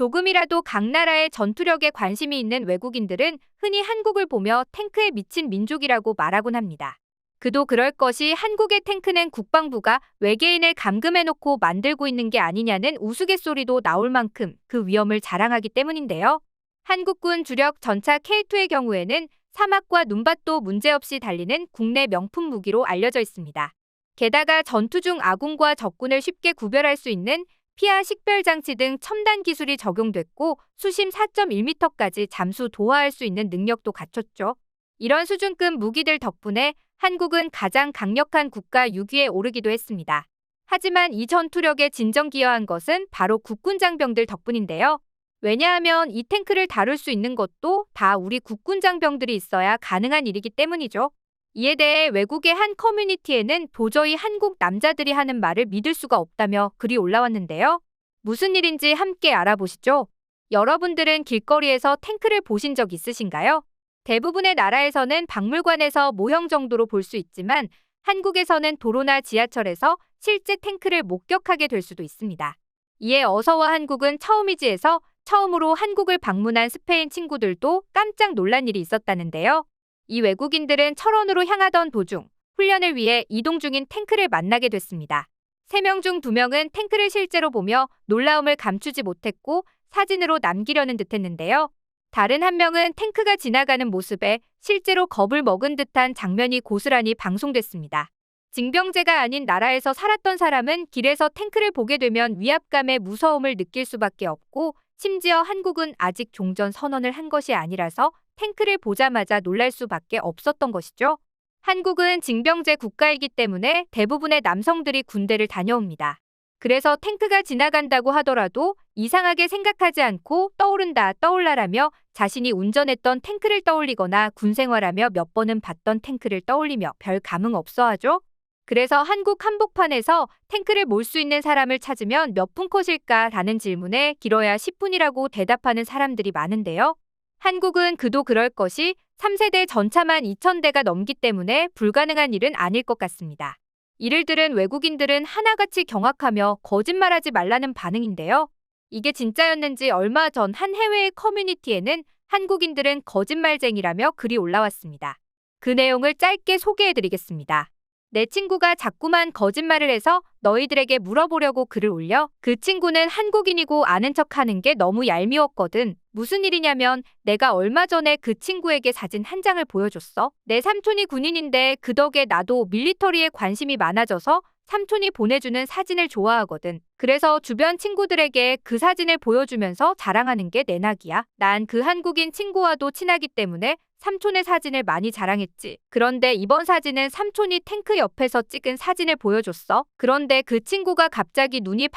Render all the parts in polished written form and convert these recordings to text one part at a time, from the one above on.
조금이라도 각 나라의 전투력에 관심이 있는 외국인들은 흔히 한국을 보며 탱크에 미친 민족이라고 말하곤 합니다. 그도 그럴 것이 한국의 탱크는 국방부가 외계인을 감금해놓고 만들고 있는 게 아니냐는 우스갯소리도 나올 만큼 그 위험을 자랑하기 때문인데요. 한국군 주력 전차 K2의 경우에는 사막과 눈밭도 문제없이 달리는 국내 명품 무기로 알려져 있습니다. 게다가 전투 중 아군과 적군을 쉽게 구별할 수 있는 피하 식별 장치 등 첨단 기술이 적용됐고 수심 4.1m까지 잠수 도하할 수 있는 능력도 갖췄죠. 이런 수준급 무기들 덕분에 한국은 가장 강력한 국가 6위에 오르기도 했습니다. 하지만 이 전투력에 진정 기여한 것은 바로 국군 장병들 덕분인데요. 왜냐하면 이 탱크를 다룰 수 있는 것도 다 우리 국군 장병들이 있어야 가능한 일이기 때문이죠. 이에 대해 외국의 한 커뮤니티에는 도저히 한국 남자들이 하는 말을 믿을 수가 없다며 글이 올라왔는데요. 무슨 일인지 함께 알아보시죠. 여러분들은 길거리에서 탱크를 보신 적 있으신가요? 대부분의 나라에서는 박물관에서 모형 정도로 볼 수 있지만 한국에서는 도로나 지하철에서 실제 탱크를 목격하게 될 수도 있습니다. 이에 어서와 한국은 처음이지에서 처음으로 한국을 방문한 스페인 친구들도 깜짝 놀란 일이 있었다는데요. 이 외국인들은 철원으로 향하던 도중 훈련을 위해 이동 중인 탱크를 만나게 됐습니다. 3명 중 2명은 탱크를 실제로 보며 놀라움을 감추지 못했고 사진으로 남기려는 듯했는데요. 다른 한 명은 탱크가 지나가는 모습에 실제로 겁을 먹은 듯한 장면이 고스란히 방송됐습니다. 징병제가 아닌 나라에서 살았던 사람은 길에서 탱크를 보게 되면 위압감의 무서움을 느낄 수밖에 없고 심지어 한국은 아직 종전 선언을 한 것이 아니라서 탱크를 보자마자 놀랄 수밖에 없었던 것이죠. 한국은 징병제 국가이기 때문에 대부분의 남성들이 군대를 다녀옵니다. 그래서 탱크가 지나간다고 하더라도 이상하게 생각하지 않고 떠오른다 떠올라라며 자신이 운전했던 탱크를 떠올리거나 군 생활하며 몇 번은 봤던 탱크를 떠올리며 별 감흥 없어 하죠. 그래서 한국 한복판에서 탱크를 몰 수 있는 사람을 찾으면 몇 분 컷일까 라는 질문에 길어야 10분이라고 대답하는 사람들이 많은데요. 한국은 그도 그럴 것이 3세대 전차만 2,000대가 넘기 때문에 불가능한 일은 아닐 것 같습니다. 이를 들은 외국인들은 하나같이 경악하며 거짓말하지 말라는 반응인데요. 이게 진짜였는지 얼마 전 한 해외의 커뮤니티에는 한국인들은 거짓말쟁이라며 글이 올라왔습니다. 그 내용을 짧게 소개해드리겠습니다. 내 친구가 자꾸만 거짓말을 해서 너희들에게 물어보려고 글을 올려 그 친구는 한국인이고 아는 척하는 게 너무 얄미웠거든. 무슨 일이냐면 내가 얼마 전에 그 친구에게 사진 한 장을 보여줬어. 내 삼촌이 군인인데 그 덕에 나도 밀리터리에 관심이 많아져서 삼촌이 보내주는 사진을 좋아하거든. 그래서 주변 친구들에게 그 사진을 보여주면서 자랑하는 게 내 낙이야. 난 그 한국인 친구와도 친하기 때문에 삼촌의 사진을 많이 자랑했지. 그런데 이번 사진은 삼촌이 탱크 옆에서 찍은 사진을 보여줬어. 그런데 그 친구가 갑자기 눈이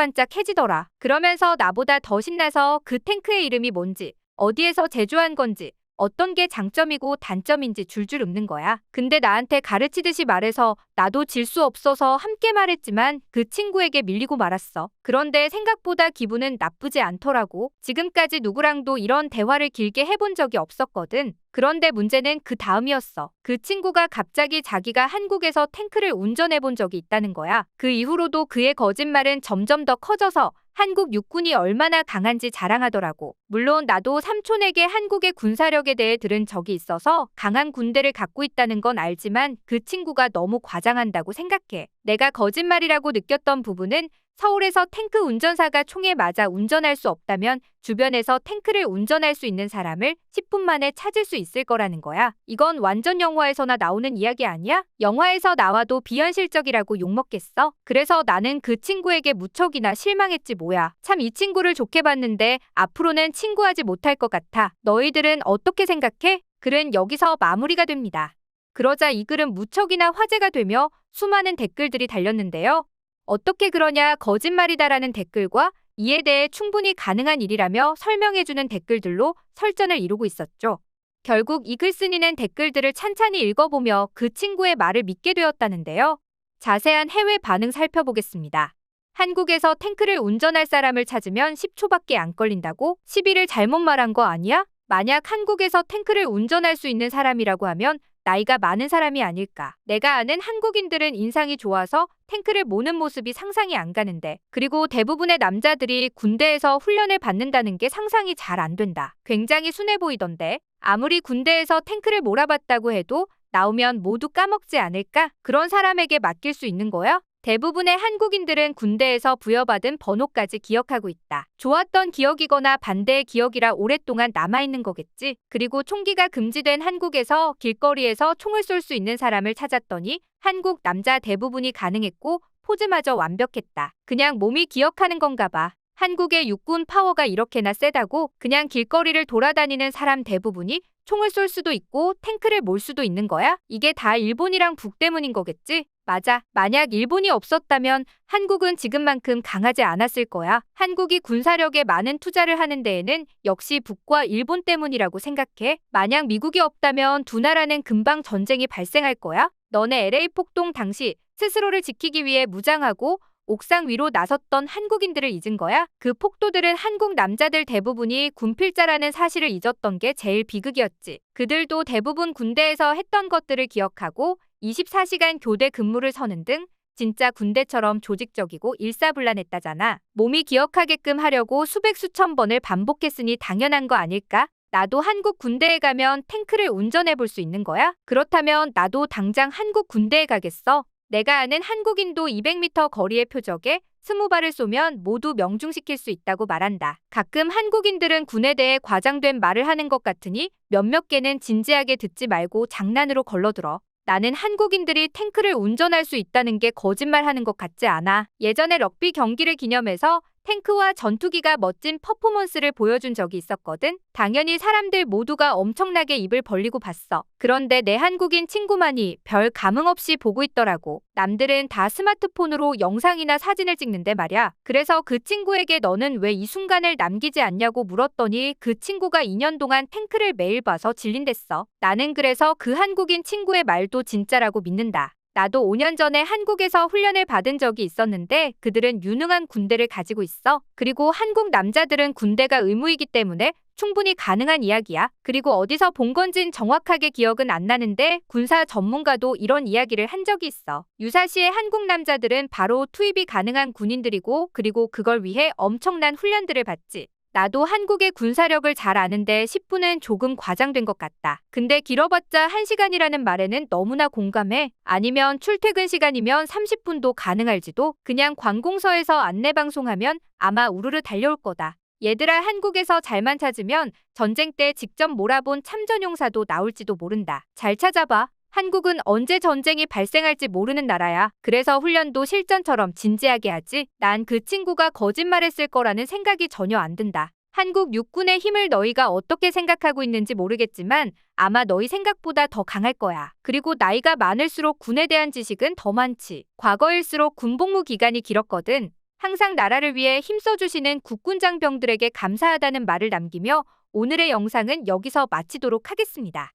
반짝반짝해지더라. 그러면서 나보다 더 신나서 그 탱크의 이름이 뭔지, 어디에서 제조한 건지, 어떤 게 장점이고 단점인지 줄줄 읊는 거야. 근데 나한테 가르치듯이 말해서 나도 질 수 없어서 함께 말했지만 그 친구에게 밀리고 말았어. 그런데 생각보다 기분은 나쁘지 않더라고. 지금까지 누구랑도 이런 대화를 길게 해본 적이 없었거든. 그런데 문제는 그 다음이었어. 그 친구가 갑자기 자기가 한국에서 탱크를 운전해본 적이 있다는 거야. 그 이후로도 그의 거짓말은 점점 더 커져서 한국 육군이 얼마나 강한지 자랑하더라고. 물론 나도 삼촌에게 한국의 군사력에 대해 들은 적이 있어서 강한 군대를 갖고 있다는 건 알지만 그 친구가 너무 과장한다고 생각해. 내가 거짓말이라고 느꼈던 부분은 서울에서 탱크 운전사가 총에 맞아 운전할 수 없다면 주변에서 탱크를 운전할 수 있는 사람을 10분 만에 찾을 수 있을 거라는 거야. 이건 완전 영화에서나 나오는 이야기 아니야? 영화에서 나와도 비현실적이라고 욕먹겠어? 그래서 나는 그 친구에게 무척이나 실망했지 뭐야. 참 이 친구를 좋게 봤는데 앞으로는 친구하지 못할 것 같아. 너희들은 어떻게 생각해? 글은 여기서 마무리가 됩니다. 그러자 이 글은 무척이나 화제가 되며 수많은 댓글들이 달렸는데요. 어떻게 그러냐 거짓말이다라는 댓글과 이에 대해 충분히 가능한 일이라며 설명해주는 댓글들로 설전을 이루고 있었죠. 결국 이 글쓴이는 댓글들을 찬찬히 읽어보며 그 친구의 말을 믿게 되었다는데요. 자세한 해외 반응 살펴보겠습니다. 한국에서 탱크를 운전할 사람을 찾으면 10초밖에 안 걸린다고? 10일을 잘못 말한 거 아니야? 만약 한국에서 탱크를 운전할 수 있는 사람이라고 하면 나이가 많은 사람이 아닐까. 내가 아는 한국인들은 인상이 좋아서 탱크를 모는 모습이 상상이 안 가는데, 그리고 대부분의 남자들이 군대에서 훈련을 받는다는 게 상상이 잘 안 된다. 굉장히 순해 보이던데. 아무리 군대에서 탱크를 몰아봤다고 해도 나오면 모두 까먹지 않을까? 그런 사람에게 맡길 수 있는 거야? 대부분의 한국인들은 군대에서 부여받은 번호까지 기억하고 있다. 좋았던 기억이거나 반대의 기억이라 오랫동안 남아있는 거겠지. 그리고 총기가 금지된 한국에서 길거리에서 총을 쏠 수 있는 사람을 찾았더니 한국 남자 대부분이 가능했고 포즈마저 완벽했다. 그냥 몸이 기억하는 건가 봐. 한국의 육군 파워가 이렇게나 세다고? 그냥 길거리를 돌아다니는 사람 대부분이 총을 쏠 수도 있고 탱크를 몰 수도 있는 거야? 이게 다 일본이랑 북 때문인 거겠지? 맞아. 만약 일본이 없었다면 한국은 지금만큼 강하지 않았을 거야. 한국이 군사력에 많은 투자를 하는 데에는 역시 북과 일본 때문이라고 생각해. 만약 미국이 없다면 두 나라는 금방 전쟁이 발생할 거야. 너네 LA 폭동 당시 스스로를 지키기 위해 무장하고 옥상 위로 나섰던 한국인들을 잊은 거야? 그 폭도들은 한국 남자들 대부분이 군필자라는 사실을 잊었던 게 제일 비극이었지. 그들도 대부분 군대에서 했던 것들을 기억하고 24시간 교대 근무를 서는 등 진짜 군대처럼 조직적이고 일사불란했다잖아. 몸이 기억하게끔 하려고 수백 수천 번을 반복했으니 당연한 거 아닐까? 나도 한국 군대에 가면 탱크를 운전해 볼 수 있는 거야? 그렇다면 나도 당장 한국 군대에 가겠어. 내가 아는 한국인도 200m 거리의 표적에 20발을 쏘면 모두 명중시킬 수 있다고 말한다. 가끔 한국인들은 군에 대해 과장된 말을 하는 것 같으니 몇몇 개는 진지하게 듣지 말고 장난으로 걸러들어. 나는 한국인들이 탱크를 운전할 수 있다는 게 거짓말하는 것 같지 않아. 예전에 럭비 경기를 기념해서 탱크와 전투기가 멋진 퍼포먼스를 보여준 적이 있었거든. 당연히 사람들 모두가 엄청나게 입을 벌리고 봤어. 그런데 내 한국인 친구만이 별 감흥 없이 보고 있더라고. 남들은 다 스마트폰으로 영상이나 사진을 찍는데 말야. 그래서 그 친구에게 너는 왜 이 순간을 남기지 않냐고 물었더니 그 친구가 2년 동안 탱크를 매일 봐서 질린댔어. 나는 그래서 그 한국인 친구의 말도 진짜라고 믿는다. 나도 5년 전에 한국에서 훈련을 받은 적이 있었는데 그들은 유능한 군대를 가지고 있어. 그리고 한국 남자들은 군대가 의무이기 때문에 충분히 가능한 이야기야. 그리고 어디서 본 건진 정확하게 기억은 안 나는데 군사 전문가도 이런 이야기를 한 적이 있어. 유사시에 한국 남자들은 바로 투입이 가능한 군인들이고 그리고 그걸 위해 엄청난 훈련들을 받지. 나도 한국의 군사력을 잘 아는데 10분은 조금 과장된 것 같다. 근데 길어봤자 1시간이라는 말에는 너무나 공감해. 아니면 출퇴근 시간이면 30분도 가능할지도. 그냥 관공서에서 안내방송하면 아마 우르르 달려올 거다. 얘들아, 한국에서 잘만 찾으면 전쟁 때 직접 몰아본 참전용사도 나올지도 모른다. 잘 찾아봐. 한국은 언제 전쟁이 발생할지 모르는 나라야. 그래서 훈련도 실전처럼 진지하게 하지. 난 그 친구가 거짓말했을 거라는 생각이 전혀 안 든다. 한국 육군의 힘을 너희가 어떻게 생각하고 있는지 모르겠지만 아마 너희 생각보다 더 강할 거야. 그리고 나이가 많을수록 군에 대한 지식은 더 많지. 과거일수록 군복무 기간이 길었거든. 항상 나라를 위해 힘써주시는 국군 장병들에게 감사하다는 말을 남기며 오늘의 영상은 여기서 마치도록 하겠습니다.